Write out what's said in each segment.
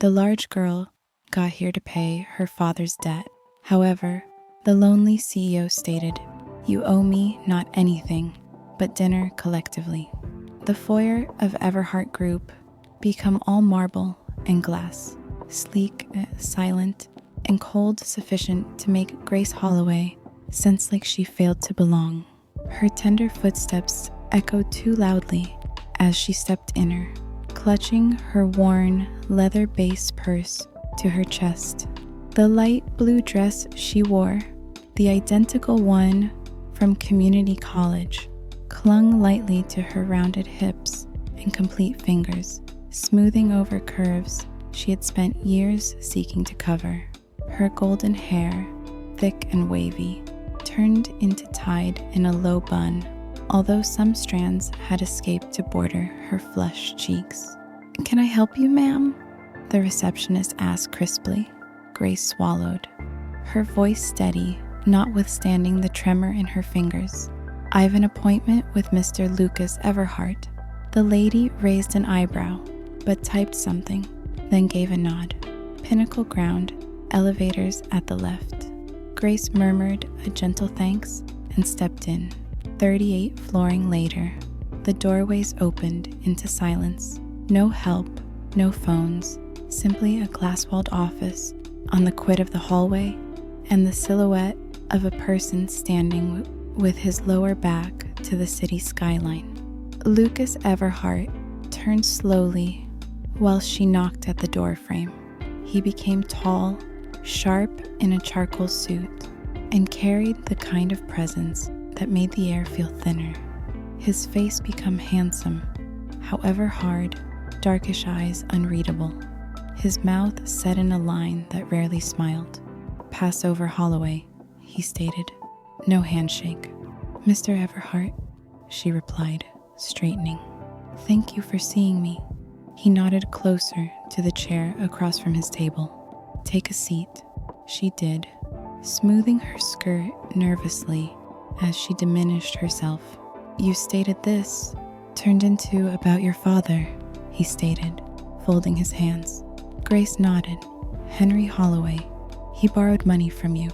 The large girl got here to pay her father's debt. However, the lonely CEO stated, "You owe me not anything, but dinner collectively." The foyer of Everhart Group become all marble and glass, sleek, silent, and cold sufficient to make Grace Holloway sense like she failed to belong. Her tender footsteps echoed too loudly as she stepped in her, clutching her worn, leather-based purse to her chest. The light blue dress she wore, the identical one from community college, clung lightly to her rounded hips and complete fingers, smoothing over curves she had spent years seeking to cover. Her golden hair, thick and wavy, turned into tied in a low bun, although some strands had escaped to border her flushed cheeks. "Can I help you, ma'am?" the receptionist asked crisply. Grace swallowed, her voice steady, notwithstanding the tremor in her fingers. "I have an appointment with Mr. Lucas Everhart." The lady raised an eyebrow, but typed something, then gave a nod. "Pinnacle Ground, elevators at the left." Grace murmured a gentle thanks and stepped in. 38 flooring later, the doorways opened into silence. No help, no phones, simply a glass-walled office on the quid of the hallway and the silhouette of a person standing with his lower back to the city skyline. Lucas Everhart turned slowly while she knocked at the doorframe. He became tall, sharp in a charcoal suit, and carried the kind of presence that made the air feel thinner. His face became handsome, however hard, darkish eyes unreadable. His mouth set in a line that rarely smiled. "Pass over Holloway," he stated. No handshake. "Mr. Everhart," she replied, straightening. "Thank you for seeing me." He nodded closer to the chair across from his table. "Take a seat." She did, smoothing her skirt nervously as she diminished herself. "You stated this turned into about your father," he stated, folding his hands. Grace nodded. "Henry Holloway. He borrowed money from you.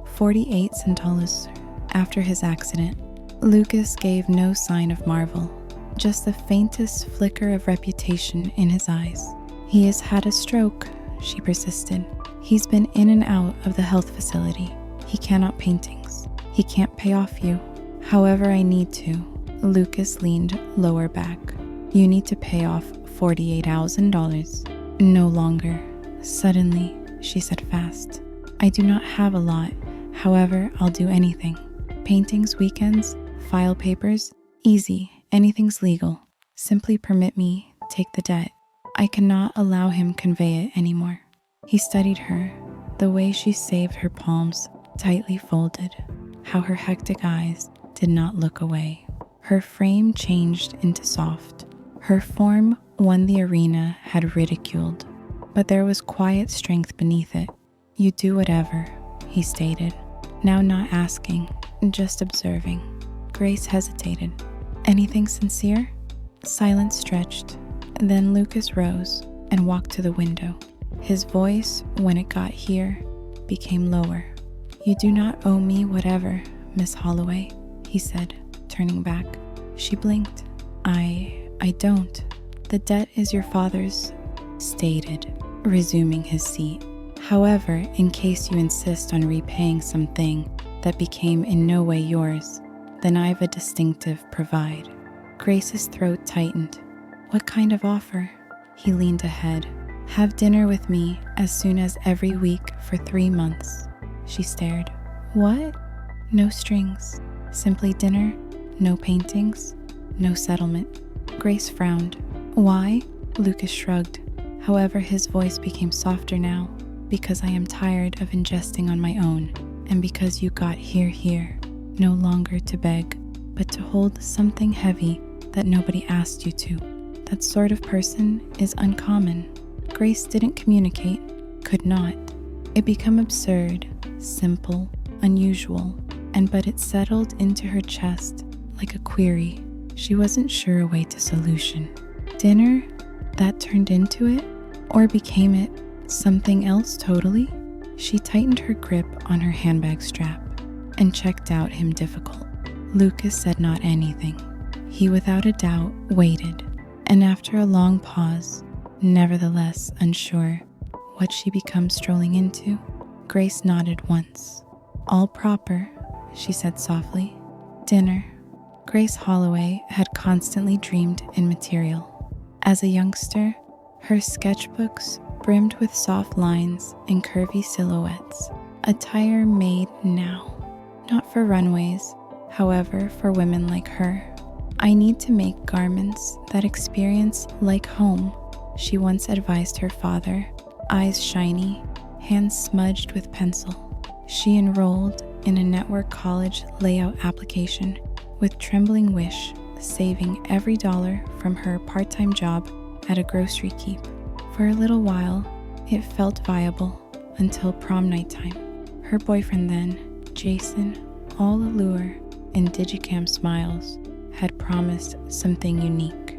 48 centavos after his accident." Lucas gave no sign of marvel, just the faintest flicker of reputation in his eyes. "He has had a stroke," she persisted. "He's been in and out of the health facility. He cannot paintings. He can't pay off you. However, I need to." Lucas leaned lower back. "You need to pay off $48,000. "No longer." Suddenly, she said fast. "I do not have a lot. However, I'll do anything. Paintings, weekends, file papers, easy. Anything's legal. Simply permit me take the debt. I cannot allow him convey it anymore." He studied her, the way she saved her palms tightly folded, how her hectic eyes did not look away. Her frame changed into soft. Her form one the arena had ridiculed, but there was quiet strength beneath it. "You do whatever," he stated, now not asking, just observing. Grace hesitated. "Anything sincere?" Silence stretched. Then Lucas rose and walked to the window. His voice, when it got here, became lower. "You do not owe me whatever, Miss Holloway," he said, turning back. She blinked. I don't. The debt is your father's," stated, resuming his seat. "However, in case you insist on repaying something that became in no way yours, then I have a distinctive provide." Grace's throat tightened. "What kind of offer?" He leaned ahead. "Have dinner with me as soon as every week for 3 months." She stared. "What?" "No strings. Simply dinner, no paintings, no settlement." Grace frowned. "Why?" Lucas shrugged. However, his voice became softer now. "Because I am tired of ingesting on my own, and because you got here, no longer to beg, but to hold something heavy that nobody asked you to. That sort of person is uncommon." Grace didn't communicate, could not. It became absurd, simple, unusual, but it settled into her chest like a query. She wasn't sure a way to solution. Dinner? That turned into it? Or became it something else totally? She tightened her grip on her handbag strap and checked out him difficult. Lucas said not anything. He without a doubt waited, and after a long pause, nevertheless unsure what she becomes strolling into, Grace nodded once. All proper, she said softly. Dinner. Grace Holloway had constantly dreamed in material. As a youngster, her sketchbooks brimmed with soft lines and curvy silhouettes, attire made now. Not for runways, however, for women like her. I need to make garments that experience like home, she once advised her father, eyes shiny, hands smudged with pencil. She enrolled in a network college layout application with trembling wish, saving every dollar from her part-time job at a grocery keep. For a little while, it felt viable until prom night time. Her boyfriend then, Jason, all allure and digicam smiles, had promised something unique.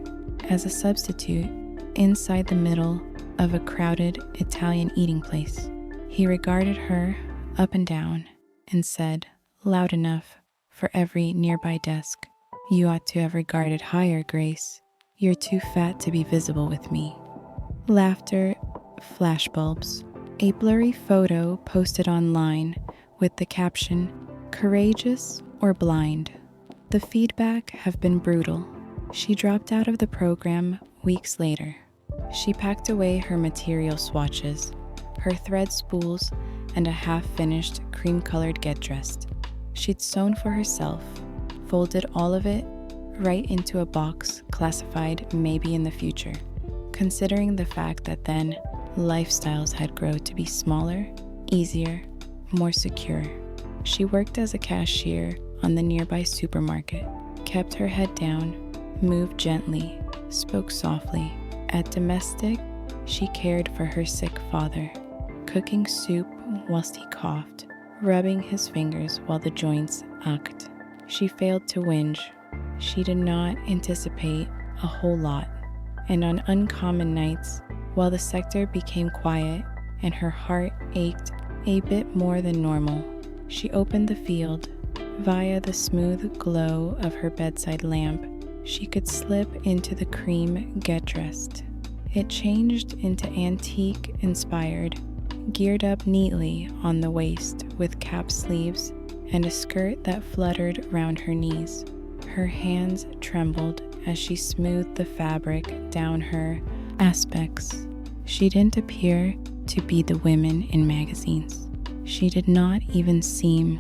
As a substitute, inside the middle of a crowded Italian eating place, he regarded her up and down and said, loud enough for every nearby desk, "You ought to have regarded higher, Grace. You're too fat to be visible with me." Laughter, flashbulbs. A blurry photo posted online with the caption, "Courageous or blind?" The feedback have been brutal. She dropped out of the program weeks later. She packed away her material swatches, her thread spools, and a half-finished cream-colored get-dressed. She'd sewn for herself, folded all of it right into a box classified maybe in the future, considering the fact that then lifestyles had grown to be smaller, easier, more secure. She worked as a cashier on the nearby supermarket, kept her head down, moved gently, spoke softly. At domestic, she cared for her sick father, cooking soup whilst he coughed, rubbing his fingers while the joints ached. She failed to whinge. She did not anticipate a whole lot, and on uncommon nights, while the sector became quiet and her heart ached a bit more than normal, she opened the field. Via the smooth glow of her bedside lamp, she could slip into the cream get-dressed. It changed into antique-inspired, geared up neatly on the waist with cap sleeves and a skirt that fluttered round her knees. Her hands trembled as she smoothed the fabric down her aspects. She didn't appear to be the women in magazines. She did not even seem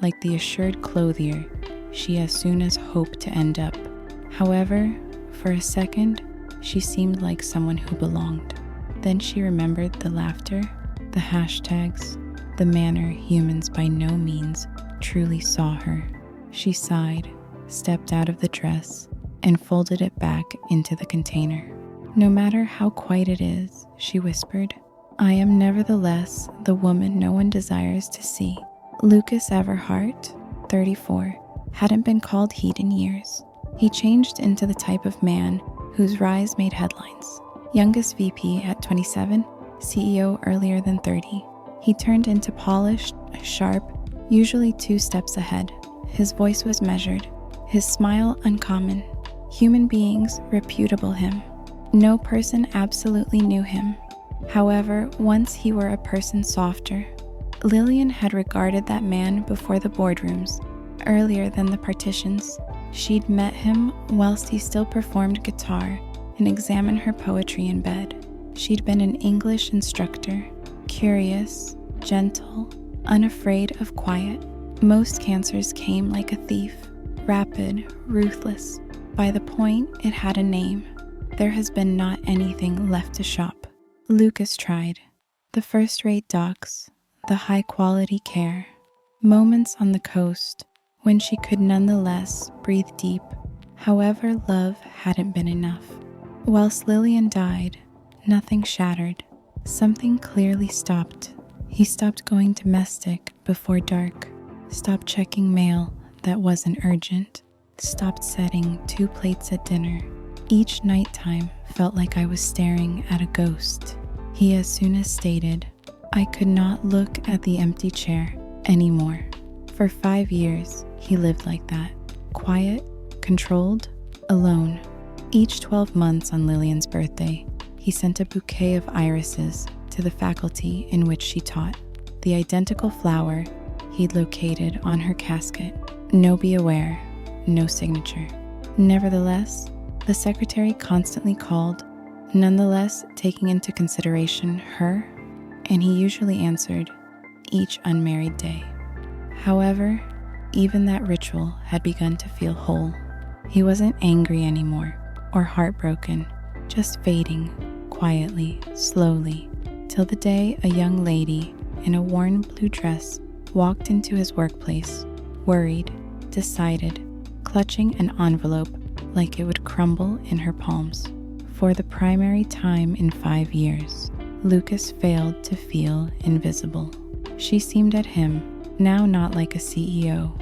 like the assured clothier she as soon as hoped to end up. However, for a second, she seemed like someone who belonged. Then she remembered the laughter, the hashtags, the manner humans by no means truly saw her. She sighed, stepped out of the dress, and folded it back into the container. "No matter how quiet it is," she whispered, "I am nevertheless the woman no one desires to see." Lucas Everhart, 34, hadn't been called Heat in years. He changed into the type of man whose rise made headlines. Youngest VP at 27, CEO earlier than 30. He turned into polished, sharp, usually 2 steps ahead. His voice was measured, his smile uncommon. Human beings reputable him. No person absolutely knew him. However, once he were a person softer. Lillian had regarded that man before the boardrooms, earlier than the partitions. She'd met him whilst he still performed guitar and examined her poetry in bed. She'd been an English instructor, curious, gentle, unafraid of quiet. Most cancers came like a thief, rapid, ruthless. By the point it had a name, there has been not anything left to shop. Lucas tried. The first-rate docs, the high-quality care, moments on the coast when she could nonetheless breathe deep. However, love hadn't been enough. Whilst Lillian died, nothing shattered. Something clearly stopped. He stopped going domestic before dark, stopped checking mail that wasn't urgent, stopped setting 2 plates at dinner. Each nighttime felt like I was staring at a ghost. He as soon as stated, "I could not look at the empty chair anymore." For 5 years, he lived like that, quiet, controlled, alone. Each 12 months on Lillian's birthday, he sent a bouquet of irises to the faculty in which she taught, the identical flower he'd located on her casket. No be aware, no signature. Nevertheless, the secretary constantly called, nonetheless taking into consideration her, and he usually answered each unmarried day. However, even that ritual had begun to feel whole. He wasn't angry anymore or heartbroken, just fading, quietly, slowly, till the day a young lady in a worn blue dress walked into his workplace, worried, decided, clutching an envelope like it would crumble in her palms. For the primary time in 5 years, Lucas failed to feel invisible. She seemed at him, now not like a CEO,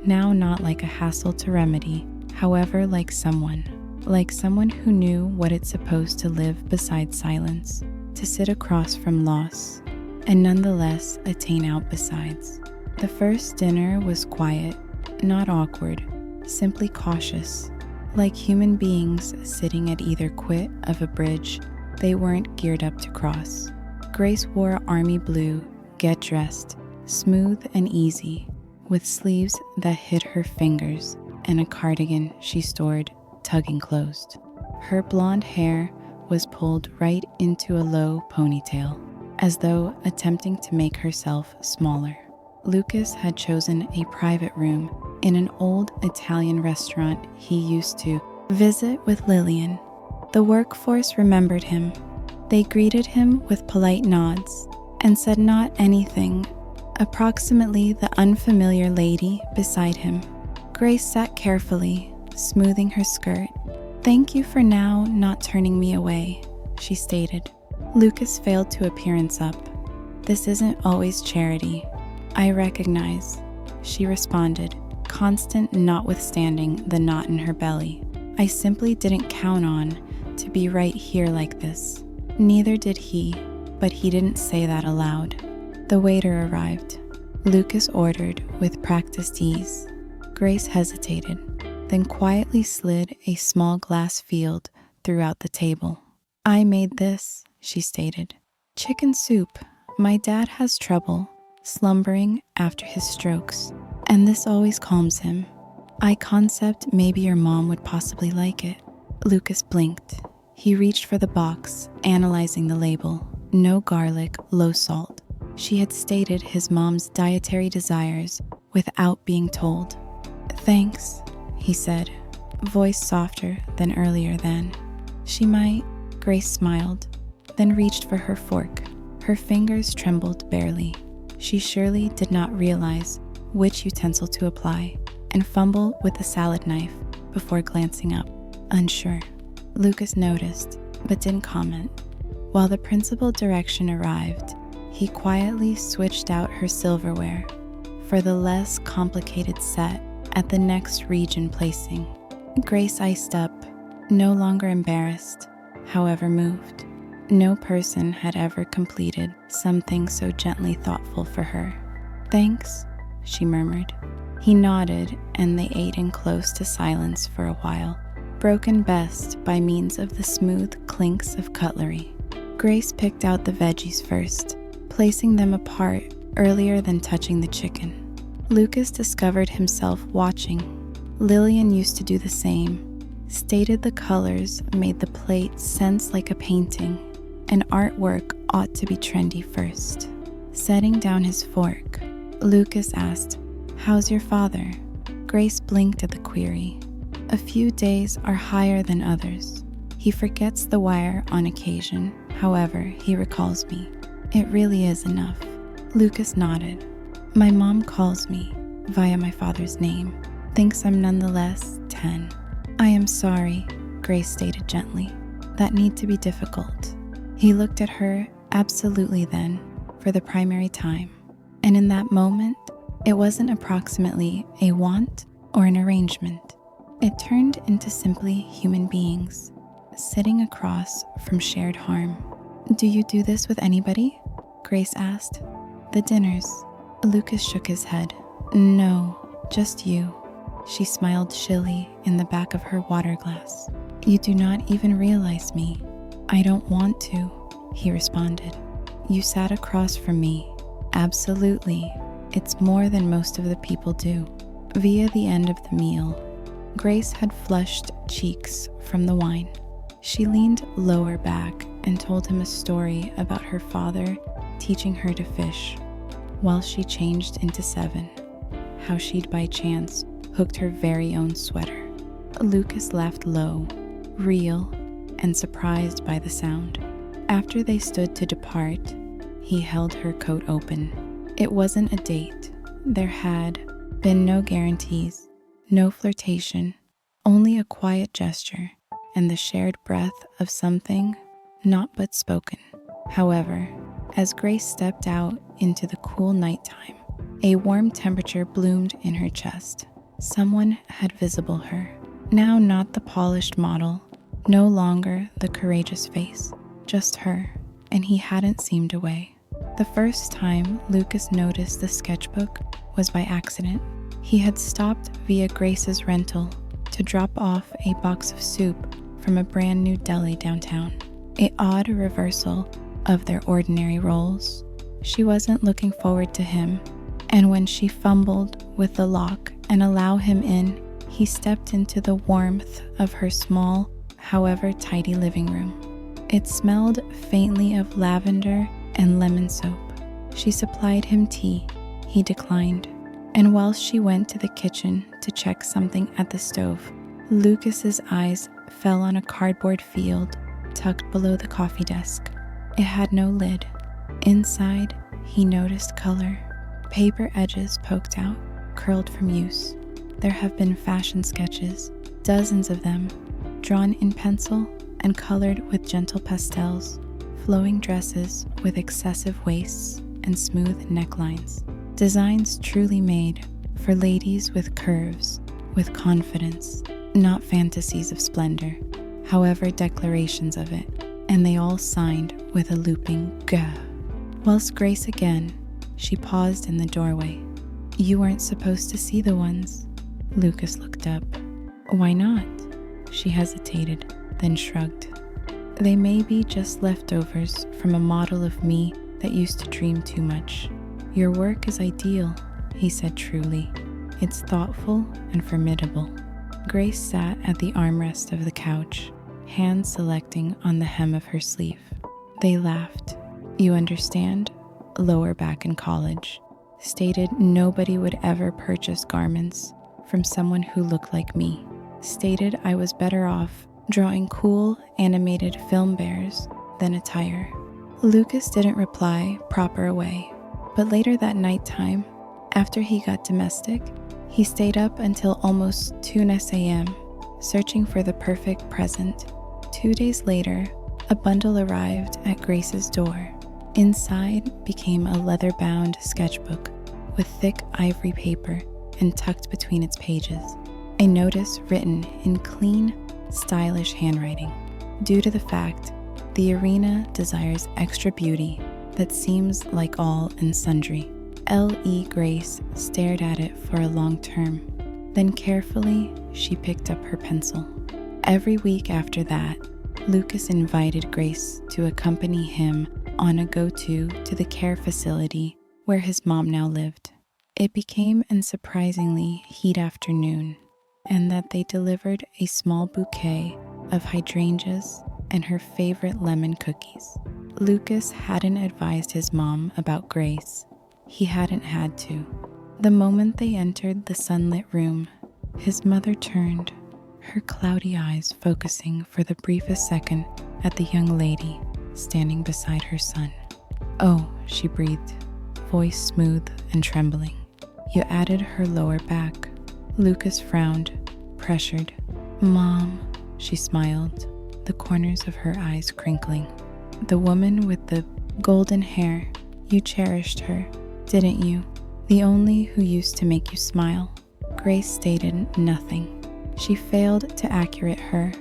now not like a hassle to remedy, however like someone who knew what it's supposed to live beside silence, to sit across from loss, and nonetheless attain out besides. The first dinner was quiet, not awkward, simply cautious. Like human beings sitting at either quit of a bridge they weren't geared up to cross. Grace wore army blue, get dressed, smooth and easy, with sleeves that hid her fingers and a cardigan she stored, tugging closed. Her blonde hair was pulled right into a low ponytail, as though attempting to make herself smaller. Lucas had chosen a private room in an old Italian restaurant he used to visit with Lillian. The workforce remembered him. They greeted him with polite nods and said not anything, approximately the unfamiliar lady beside him. Grace sat carefully, smoothing her skirt. "Thank you for now not turning me away," she stated. Lucas failed to appearance up. "This isn't always charity. I recognize," she responded, constant notwithstanding the knot in her belly. "I simply didn't count on to be right here like this." Neither did he, but he didn't say that aloud. The waiter arrived. Lucas ordered with practiced ease. Grace hesitated, then quietly slid a small glass field throughout the table. "I made this," she stated. "Chicken soup. My dad has trouble slumbering after his strokes, and this always calms him. I concept maybe your mom would possibly like it." Lucas blinked. He reached for the box, analyzing the label. No garlic, low salt. She had stated his mom's dietary desires without being told. "Thanks," he said, voice softer than earlier then. "She might," Grace smiled, then reached for her fork. Her fingers trembled barely. She surely did not realize which utensil to apply, and fumbled with the salad knife before glancing up, unsure. Lucas noticed, but didn't comment. While the principal direction arrived, he quietly switched out her silverware for the less complicated set at the next region placing. Grace iced up, no longer embarrassed, however moved. No person had ever completed something so gently thoughtful for her. "Thanks," she murmured. He nodded, and they ate in close to silence for a while, broken best by means of the smooth clinks of cutlery. Grace picked out the veggies first, placing them apart earlier than touching the chicken. Lucas discovered himself watching. Lillian used to do the same, stated the colors made the plate sense like a painting, and artwork ought to be trendy first. Setting down his fork, Lucas asked, "How's your father?" Grace blinked at the query. "A few days are higher than others. He forgets the wire on occasion, however, he recalls me. It really is enough." Lucas nodded. "My mom calls me, via my father's name, thinks I'm nonetheless 10. "I am sorry," Grace stated gently. "That need to be difficult." He looked at her absolutely then, for the primary time. And in that moment, it wasn't approximately a want or an arrangement. It turned into simply human beings, sitting across from shared harm. Do you do this with anybody? Grace asked. The dinners. Lucas shook his head. No, just you. She smiled shilly in the back of her water glass. You do not even realize me. I don't want to, he responded. You sat across from me. Absolutely. It's more than most of the people do. Via the end of the meal, Grace had flushed cheeks from the wine. She leaned lower back and told him a story about her father teaching her to fish while she changed into 7, how she'd by chance hooked her very own sweater. Lucas laughed low, real, and surprised by the sound. After they stood to depart, he held her coat open. It wasn't a date. There had been no guarantees, no flirtation, only a quiet gesture and the shared breath of something not but spoken. However, as Grace stepped out into the cool nighttime, a warm temperature bloomed in her chest. Someone had visible her, now not the polished model, no longer the courageous face, just her, and he hadn't seemed away. The first time Lucas noticed the sketchbook was by accident. He had stopped via Grace's rental to drop off a box of soup from a brand new deli downtown. An odd reversal of their ordinary roles. She wasn't looking forward to him, and when she fumbled with the lock and allowed him in, he stepped into the warmth of her small, however tidy living room. It smelled faintly of lavender and lemon soap. She supplied him tea. He declined, and while she went to the kitchen to check something at the stove, Lucas's eyes fell on a cardboard field tucked below the coffee desk. It had no lid. Inside, he noticed color. Paper edges poked out, curled from use. There have been fashion sketches, dozens of them, drawn in pencil and colored with gentle pastels, flowing dresses with excessive waists and smooth necklines. Designs truly made for ladies with curves, with confidence, not fantasies of splendor, however declarations of it, and they all signed with a looping "Gah." Whilst Grace again, she paused in the doorway. You weren't supposed to see the ones. Lucas looked up. Why not? She hesitated, then shrugged. They may be just leftovers from a model of me that used to dream too much. Your work is ideal, he said truly. It's thoughtful and formidable. Grace sat at the armrest of the couch, hands selecting on the hem of her sleeve. They laughed. You understand? Lower back in college, stated nobody would ever purchase garments from someone who looked like me. Stated I was better off drawing cool, animated film bears than attire. Lucas didn't reply proper away, but later that nighttime, after he got domestic, he stayed up until almost 2 a.m., searching for the perfect present. 2 days later, a bundle arrived at Grace's door. Inside became a leather-bound sketchbook with thick ivory paper and tucked between its pages, a notice written in clean, stylish handwriting. Due to the fact the arena desires extra beauty that seems like all and sundry. L.E. Grace stared at it for a long term. Then carefully, she picked up her pencil. Every week after that, Lucas invited Grace to accompany him on a go-to to the care facility where his mom now lived. It became an surprisingly heat afternoon, and that they delivered a small bouquet of hydrangeas and her favorite lemon cookies. Lucas hadn't advised his mom about Grace. He hadn't had to. The moment they entered the sunlit room, his mother turned, her cloudy eyes focusing for the briefest second at the young lady standing beside her son. Oh, she breathed, voice smooth and trembling. You added her lower back. Lucas frowned, pressured. Mom, she smiled, the corners of her eyes crinkling. The woman with the golden hair, you cherished her, didn't you? The only who used to make you smile. Grace stated nothing. She failed to accurate her.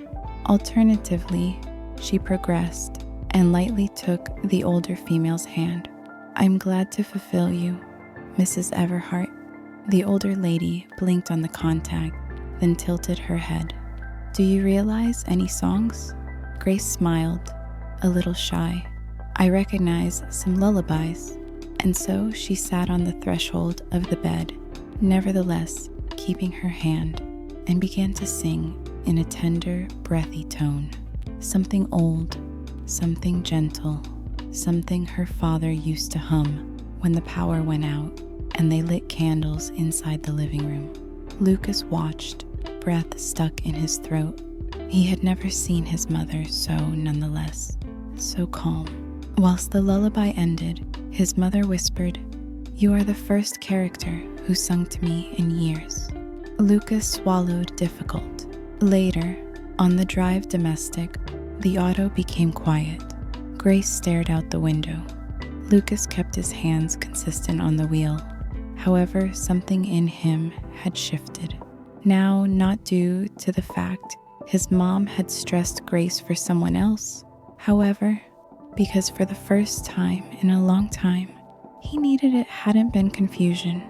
Alternatively, she progressed. and lightly took the older female's hand. "I'm glad to fulfill you, Mrs. Everhart." The older lady blinked on the contact, then tilted her head. "Do you realize any songs?" Grace smiled, a little shy. "I recognize some lullabies." And so she sat on the threshold of the bed, nevertheless keeping her hand, and began to sing in a tender, breathy tone. Something old, something gentle, something her father used to hum when the power went out and they lit candles inside the living room. Lucas watched, breath stuck in his throat. He had never seen his mother so nonetheless, so calm. Whilst the lullaby ended, his mother whispered, "You are the first character who sung to me in years." Lucas swallowed difficult. Later, on the drive domestic, the auto became quiet. Grace stared out the window. Lucas kept his hands consistent on the wheel. However, something in him had shifted. Now, not due to the fact his mom had stressed Grace for someone else. However, because for the first time in a long time, he needed it hadn't been confusion.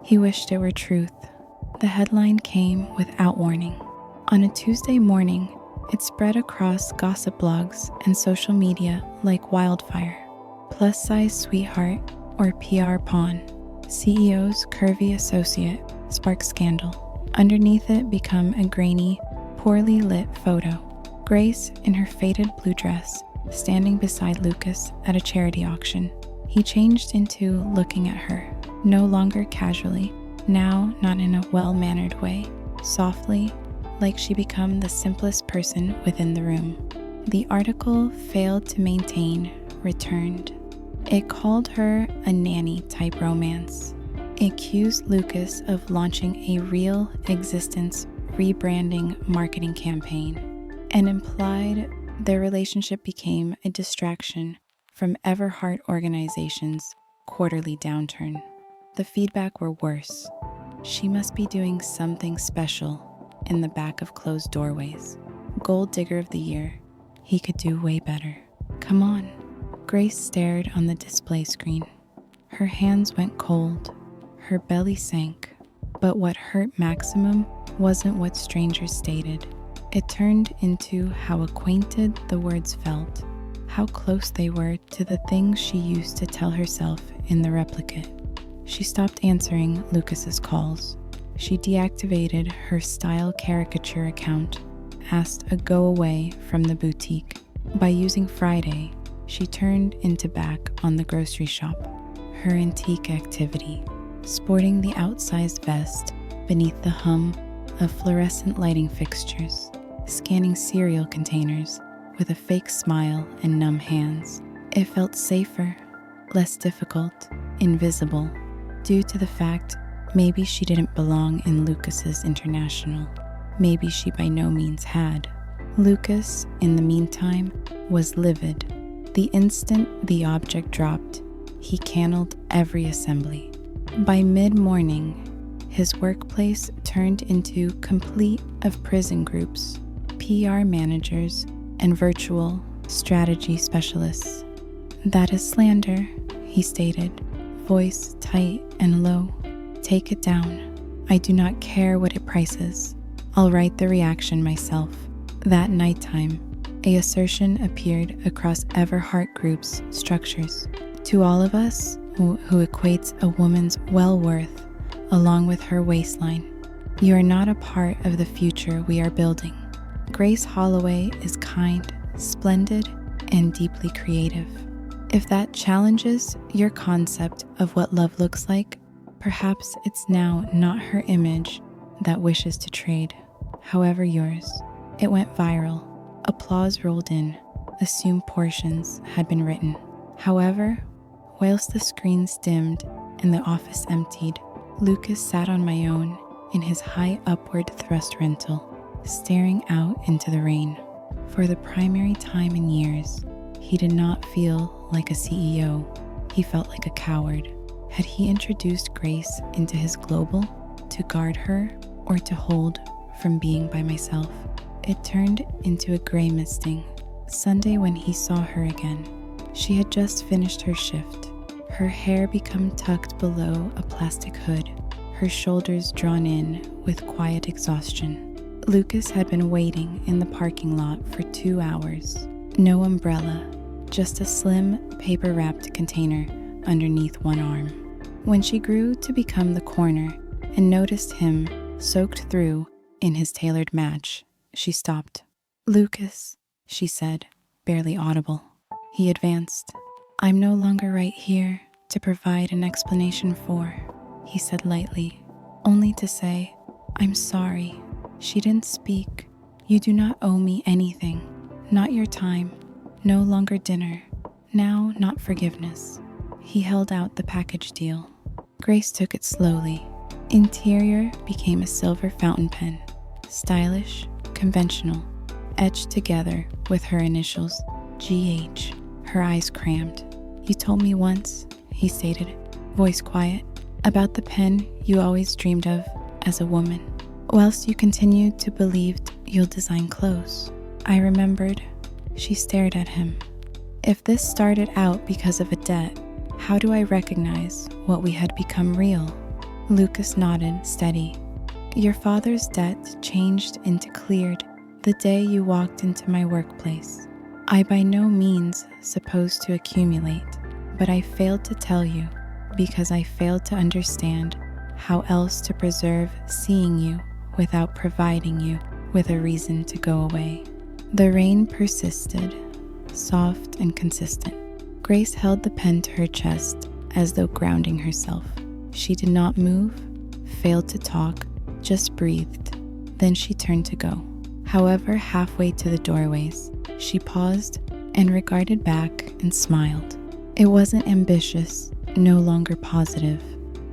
He wished it were truth. The headline came without warning. On a Tuesday morning, it spread across gossip blogs and social media like wildfire. Plus-size sweetheart or PR pawn. CEO's curvy associate sparks scandal. Underneath it become a grainy, poorly lit photo. Grace in her faded blue dress, standing beside Lucas at a charity auction. He changed into looking at her, no longer casually, now not in a well-mannered way, softly, like she become the simplest person within the room. The article failed to maintain, returned. It called her a nanny-type romance. It accused Lucas of launching a real existence rebranding marketing campaign, and implied their relationship became a distraction from Everhart Organization's quarterly downturn. The feedback were worse. She must be doing something special in the back of closed doorways. Gold digger of the year. He could do way better. Come on. Grace stared on the display screen. Her hands went cold. Her belly sank. But what hurt maximum wasn't what strangers stated. It turned into how acquainted the words felt, how close they were to the things she used to tell herself in the replicate. She stopped answering Lucas's calls. She deactivated her style caricature account, asked a go away from the boutique. By using Friday, she turned into back on the grocery shop, her antique activity, sporting the outsized vest beneath the hum of fluorescent lighting fixtures, scanning cereal containers with a fake smile and numb hands. It felt safer, less difficult, invisible, due to the fact maybe she didn't belong in Lucas's International. Maybe she by no means had. Lucas, in the meantime, was livid. The instant the object dropped, he canneled every assembly. By mid-morning, his workplace turned into complete of prison groups, PR managers, and virtual strategy specialists. "That is slander," he stated, voice tight and low. "Take it down. I do not care what it prices. I'll write the reaction myself." That nighttime, a assertion appeared across Everhart Group's structures. To all of us who equates a woman's well-worth along with her waistline, you are not a part of the future we are building. Grace Holloway is kind, splendid, and deeply creative. If that challenges your concept of what love looks like, perhaps it's now not her image that wishes to trade. However yours. It went viral. Applause rolled in. Assumed portions had been written. However, whilst the screens dimmed and the office emptied, Lucas sat on my own in his high upward thrust rental, staring out into the rain. For the primary time in years, he did not feel like a CEO. He felt like a coward. Had he introduced Grace into his global to guard her or to hold from being by myself? It turned into a gray misting, Sunday when he saw her again. She had just finished her shift, her hair become tucked below a plastic hood, her shoulders drawn in with quiet exhaustion. Lucas had been waiting in the parking lot for 2 hours. No umbrella, just a slim, paper-wrapped container underneath one arm. When she grew to become the corner and noticed him soaked through in his tailored match, she stopped. "Lucas," she said, barely audible. He advanced. "I'm no longer right here to provide an explanation for," he said lightly, "only to say, I'm sorry." She didn't speak. "You do not owe me anything. Not your time. No longer dinner. Now not forgiveness." He held out the package deal. Grace took it slowly. Interior became a silver fountain pen. Stylish, conventional, etched together with her initials, GH. Her eyes crammed. "You told me once," he stated, voice quiet, "about the pen you always dreamed of as a woman, whilst you continued to believe you'll design clothes." I remembered. She stared at him. "If this started out because of a debt, how do I recognize what we had become real?" Lucas nodded, steady. "Your father's debt changed into cleared the day you walked into my workplace. I by no means supposed to accumulate, but I failed to tell you because I failed to understand how else to preserve seeing you without providing you with a reason to go away." The rain persisted, soft and consistent. Grace held the pen to her chest as though grounding herself. She did not move, failed to talk, just breathed. Then she turned to go. However, halfway to the doorways, she paused and regarded back and smiled. It wasn't ambitious, no longer positive.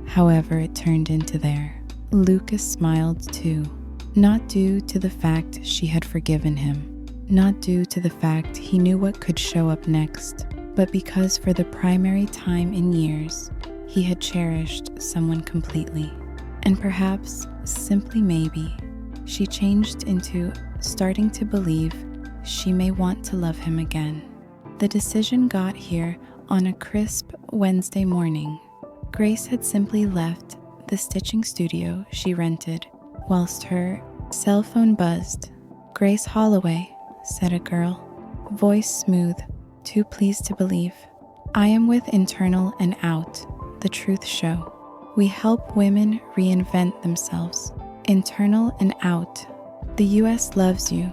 However, it turned into there. Lucas smiled too, not due to the fact she had forgiven him, not due to the fact he knew what could show up next, but because for the primary time in years, he had cherished someone completely. And perhaps, simply maybe, she changed into starting to believe she may want to love him again. The decision got here on a crisp Wednesday morning. Grace had simply left the stitching studio she rented whilst her cell phone buzzed. "Grace Holloway," said a girl, voice smooth, too pleased to believe. "I am with Internal and Out, the Truth Show. We help women reinvent themselves. Internal and Out. The US loves you.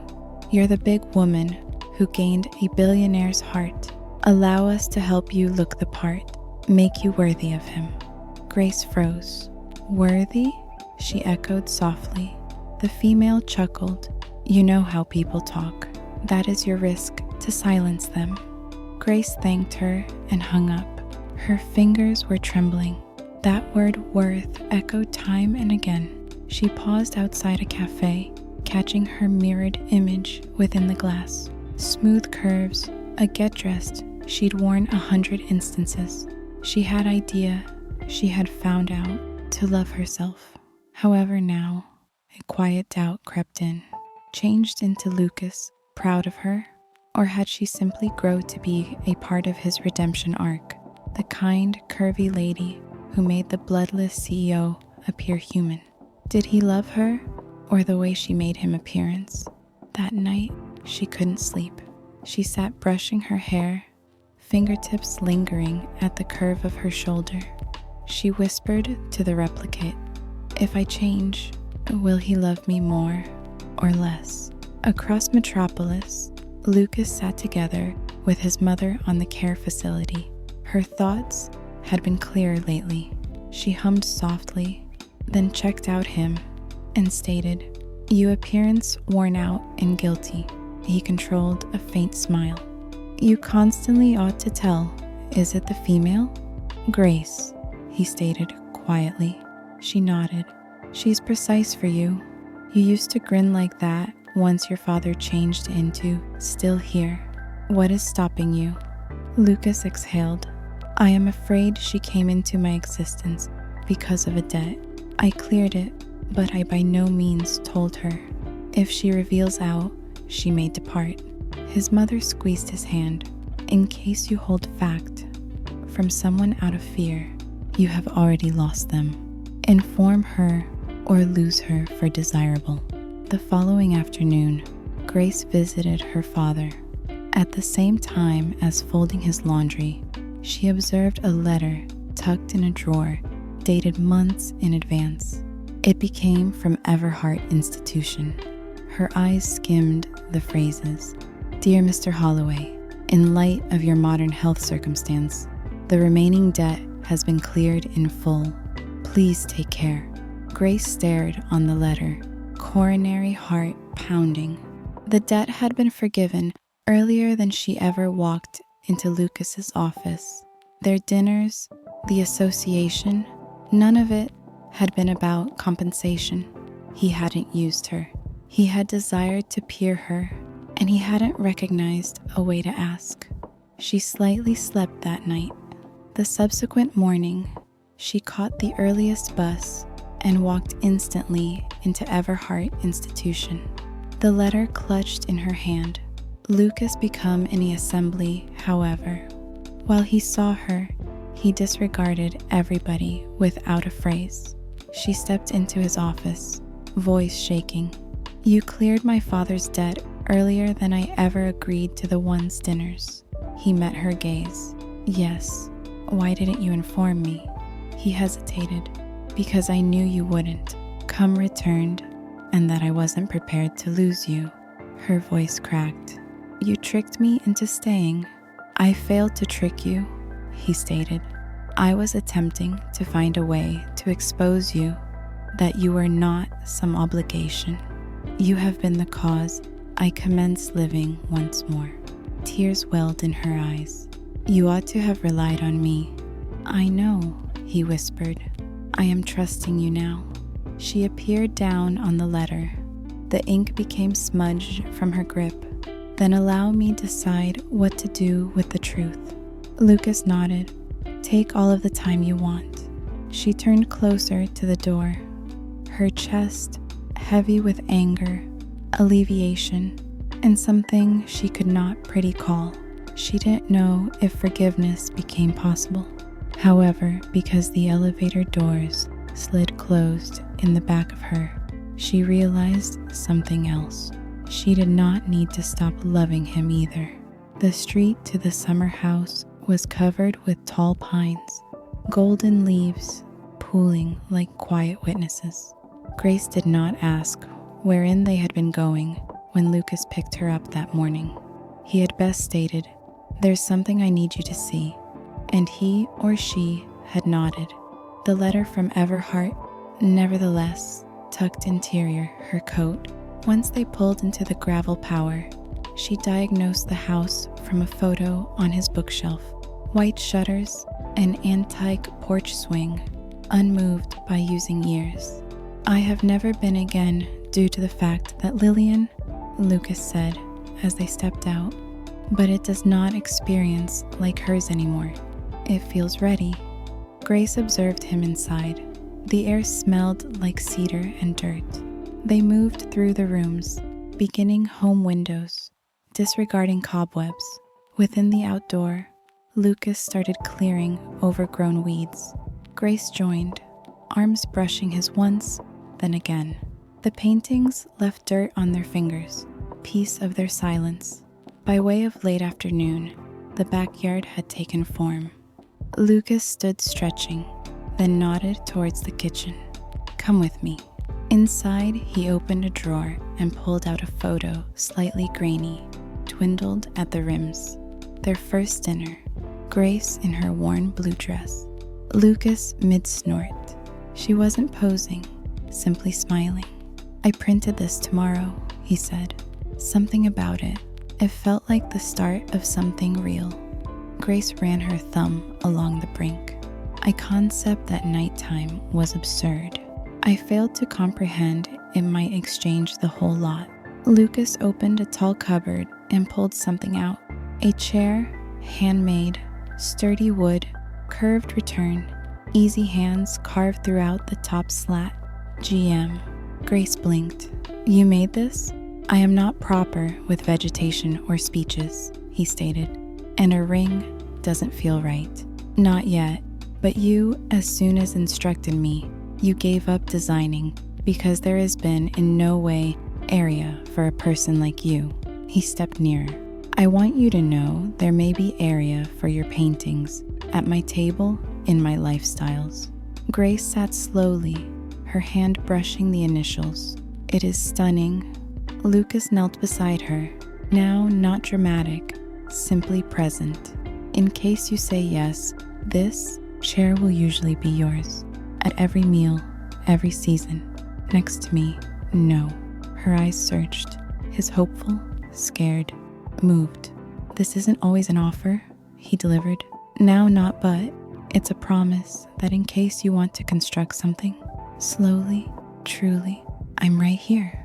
You're the big woman who gained a billionaire's heart. Allow us to help you look the part, make you worthy of him." Grace froze. "Worthy?" she echoed softly. The female chuckled. "You know how people talk. That is your risk, to silence them." Grace thanked her and hung up. Her fingers were trembling. That word worth echoed time and again. She paused outside a cafe, catching her mirrored image within the glass. Smooth curves, a get-dressed she'd worn 100 instances. She had idea, she had found out, to love herself. However now, a quiet doubt crept in, changed into Lucas, proud of her, or had she simply grown to be a part of his redemption arc, the kind, curvy lady who made the bloodless CEO appear human? Did he love her, or the way she made him appearance? That night, she couldn't sleep. She sat brushing her hair, fingertips lingering at the curve of her shoulder. She whispered to the replicate, "If I change, will he love me more or less?" Across Metropolis, Lucas sat together with his mother on the care facility. Her thoughts had been clearer lately. She hummed softly, then checked out him and stated, "You appearance worn out and guilty." He controlled a faint smile. "You constantly ought to tell. Is it the female?" "Grace," he stated quietly. She nodded. "She's precise for you. You used to grin like that once your father changed into still here. What is stopping you?" Lucas exhaled. "I am afraid she came into my existence because of a debt. I cleared it, but I by no means told her. If she reveals out, she may depart." His mother squeezed his hand. In case you hold fact from someone out of fear, you have already lost them. Inform her or lose her for desirable. The following afternoon, Grace visited her father. At the same time as folding his laundry, she observed a letter tucked in a drawer, dated months in advance. It became from Everhart Institution. Her eyes skimmed the phrases. Dear Mr. Holloway, in light of your modern health circumstance, the remaining debt has been cleared in full. Please take care. Grace stared on the letter, coronary heart pounding. The debt had been forgiven earlier than she ever walked into Lucas's office. Their dinners, the association, none of it had been about compensation. He hadn't used her. He had desired to peer her, and he hadn't recognized a way to ask. She slightly slept that night. The subsequent morning, she caught the earliest bus and walked instantly into Everhart Institution. The letter clutched in her hand. Lucas become in the assembly, however. While he saw her, he disregarded everybody without a phrase. She stepped into his office, voice shaking. You cleared my father's debt earlier than I ever agreed to the one's dinners. He met her gaze. Yes. Why didn't you inform me? He hesitated. Because I knew you wouldn't. Come returned, and that I wasn't prepared to lose you. Her voice cracked. You tricked me into staying. I failed to trick you, he stated. I was attempting to find a way to expose you, that you were not some obligation. You have been the cause I commenced living once more. Tears welled in her eyes. You ought to have relied on me. I know, he whispered. I am trusting you now. She appeared down on the letter. The ink became smudged from her grip. Then allow me decide what to do with the truth. Lucas nodded. Take all of the time you want. She turned closer to the door. Her chest heavy with anger, alleviation, and something she could not pretty call. She didn't know if forgiveness became possible. However, because the elevator doors slid closed in the back of her, she realized something else. She did not need to stop loving him either. The street to the summer house was covered with tall pines, golden leaves pooling like quiet witnesses. Grace did not ask wherein they had been going when Lucas picked her up that morning. He had best stated, "There's something I need you to see," and he or she had nodded. The letter from Everhart, nevertheless, tucked interior her coat. Once they pulled into the gravel power, she diagnosed the house from a photo on his bookshelf. White shutters, an antique porch swing, unmoved by using years. I have never been again due to the fact that Lillian, Lucas said as they stepped out, but it does not experience like hers anymore. It feels ready. Grace observed him inside. The air smelled like cedar and dirt. They moved through the rooms, beginning home windows, disregarding cobwebs. Within the outdoor, Lucas started clearing overgrown weeds. Grace joined, arms brushing his once, then again. The paintings left dirt on their fingers, piece of their silence. By way of late afternoon, the backyard had taken form. Lucas stood stretching, then nodded towards the kitchen. Come with me. Inside, he opened a drawer and pulled out a photo, slightly grainy, dwindled at the rims. Their first dinner, Grace in her worn blue dress, Lucas mid-snort. She wasn't posing, simply smiling. I printed this tomorrow, he said. Something about it. It felt like the start of something real. Grace ran her thumb along the brink. A concept that nighttime was absurd. I failed to comprehend it might exchange the whole lot. Lucas opened a tall cupboard and pulled something out. A chair, handmade, sturdy wood, curved return, easy hands carved throughout the top slat. GM. Grace blinked. You made this? I am not proper with vegetation or speeches, he stated, and a ring doesn't feel right. Not yet, but you, as soon as instructed me, you gave up designing because there has been in no way area for a person like you. He stepped nearer. I want you to know there may be area for your paintings at my table in my lifestyles. Grace sat slowly, her hand brushing the initials. It is stunning. Lucas knelt beside her, now not dramatic, simply present. In case you say yes, this chair will usually be yours. At every meal, every season. Next to me, no. Her eyes searched, his hopeful, scared, moved. This isn't always an offer, he delivered. Now not but, it's a promise that in case you want to construct something, slowly, truly, I'm right here.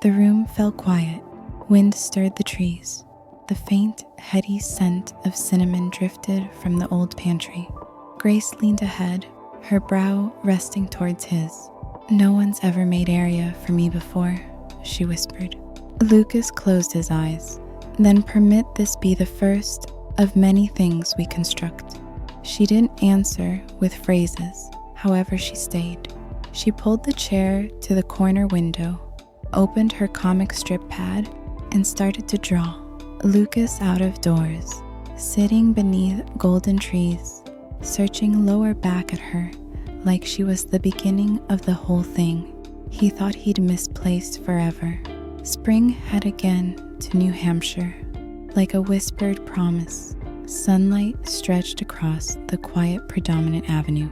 The room fell quiet. Wind stirred the trees. The faint, heady scent of cinnamon drifted from the old pantry. Grace leaned ahead, her brow resting towards his. No one's ever made area for me before, she whispered. Lucas closed his eyes. Then permit this be the first of many things we construct. She didn't answer with phrases, however she stayed. She pulled the chair to the corner window, opened her comic strip pad, and started to draw. Lucas out of doors, sitting beneath golden trees, searching lower back at her like she was the beginning of the whole thing. He thought he'd misplaced forever. Spring had again to New Hampshire, like a whispered promise. Sunlight stretched across the quiet predominant avenue,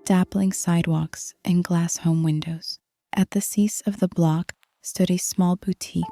dappling sidewalks and glass home windows. At the cease of the block stood a small boutique,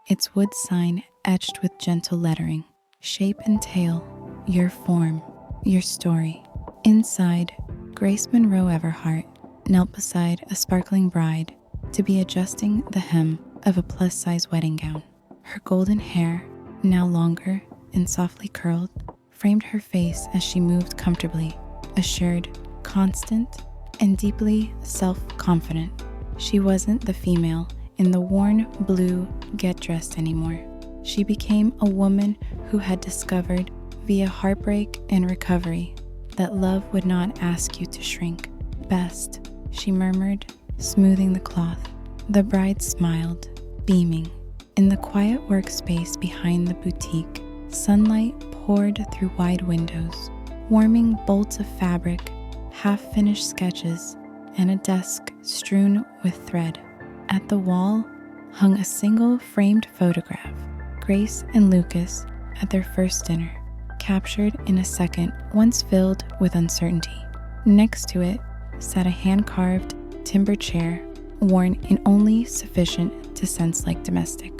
its wood sign etched with gentle lettering. Shape and tale, your form, your story. Inside, Grace Monroe Everhart knelt beside a sparkling bride to be adjusting the hem of a plus-size wedding gown. Her golden hair, now longer and softly curled, framed her face as she moved comfortably, assured, constant, and deeply self-confident. She wasn't the female in the worn blue get dressed anymore. She became a woman who had discovered via heartbreak and recovery that love would not ask you to shrink. Best, she murmured, smoothing the cloth. The bride smiled, beaming. In the quiet workspace behind the boutique, sunlight poured through wide windows, warming bolts of fabric, half-finished sketches, and a desk strewn with thread. At the wall hung a single framed photograph, Grace and Lucas at their first dinner, captured in a second once filled with uncertainty. Next to it sat a hand-carved timber chair, worn in only sufficient to sense like domestic.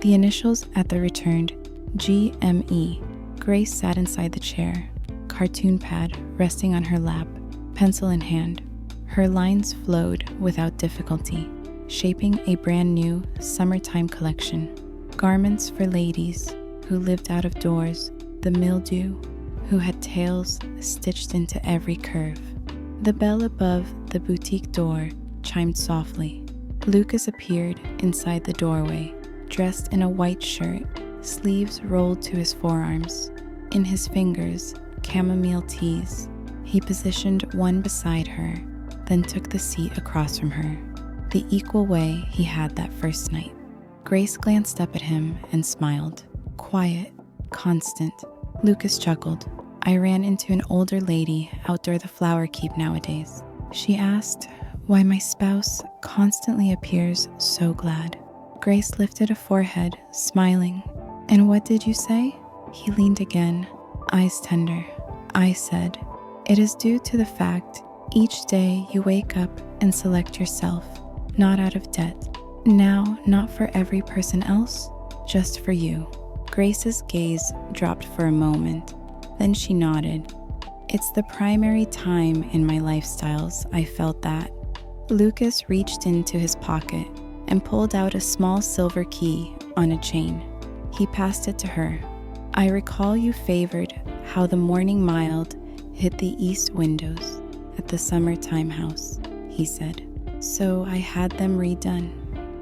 The initials at the returned GME. Grace sat inside the chair, cartoon pad resting on her lap, pencil in hand. Her lines flowed without difficulty, shaping a brand new summertime collection. Garments for ladies who lived out of doors, the mildew, who had tails stitched into every curve. The bell above the boutique door chimed softly. Lucas appeared inside the doorway, dressed in a white shirt, sleeves rolled to his forearms. In his fingers, chamomile teas. He positioned one beside her, then took the seat across from her, the equal way he had that first night. Grace glanced up at him and smiled. Quiet, constant. Lucas chuckled. I ran into an older lady outdoor the flower keep nowadays. She asked why my spouse constantly appears so glad. Grace lifted a forehead, smiling. And what did you say? He leaned again, eyes tender. I said, it is due to the fact each day you wake up and select yourself, not out of debt. Now, not for every person else, just for you. Grace's gaze dropped for a moment, then she nodded. It's the primary time in my lifestyles I felt that. Lucas reached into his pocket and pulled out a small silver key on a chain. He passed it to her. I recall you favored how the morning mild hit the east windows at the summertime house, he said. So I had them redone.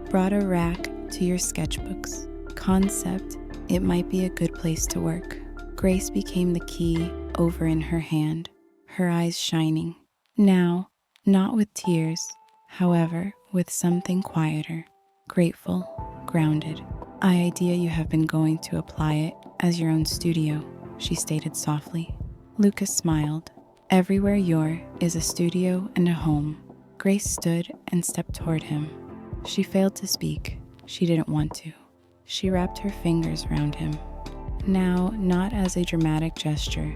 Brought a rack to your sketchbooks. Concept, it might be a good place to work. Grace became the key over in her hand, her eyes shining. Now, not with tears, however, with something quieter, grateful, grounded. Idea you have been going to apply it as your own studio, she stated softly. Lucas smiled. Everywhere you're is a studio and a home. Grace stood and stepped toward him. She failed to speak. She didn't want to. She wrapped her fingers around him. Now, not as a dramatic gesture,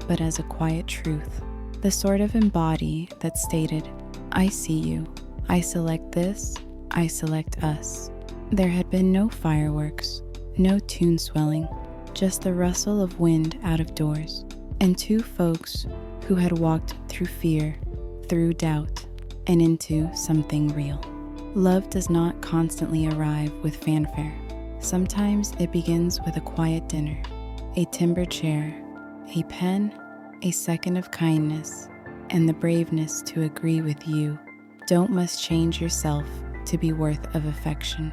but as a quiet truth. The sort of embody that stated, I see you. I select this. I select us. There had been no fireworks, no tune swelling, just the rustle of wind out of doors, and two folks who had walked through fear, through doubt, and into something real. Love does not constantly arrive with fanfare. Sometimes it begins with a quiet dinner, a timber chair, a pen, a second of kindness, and the braveness to agree with you. Don't must change yourself to be worth of affection.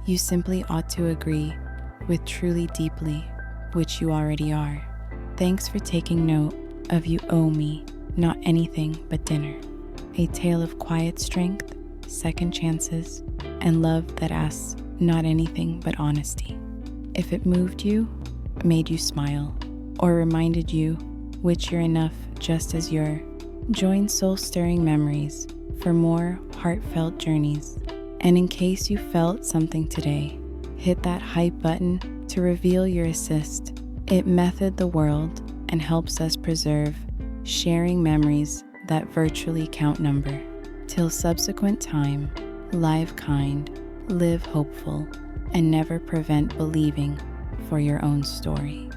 You simply ought to agree with truly deeply, which you already are. Thanks for taking note of You Owe Me Not Anything But Dinner. A tale of quiet strength, second chances, and love that asks not anything but honesty. If it moved you, made you smile, or reminded you which you're enough just as you're, join soul-stirring memories for more heartfelt journeys. And in case you felt something today, hit that hype button to reveal your assist. It method the world and helps us preserve, sharing memories that virtually count number. Till subsequent time, live kind, live hopeful, and never prevent believing for your own story.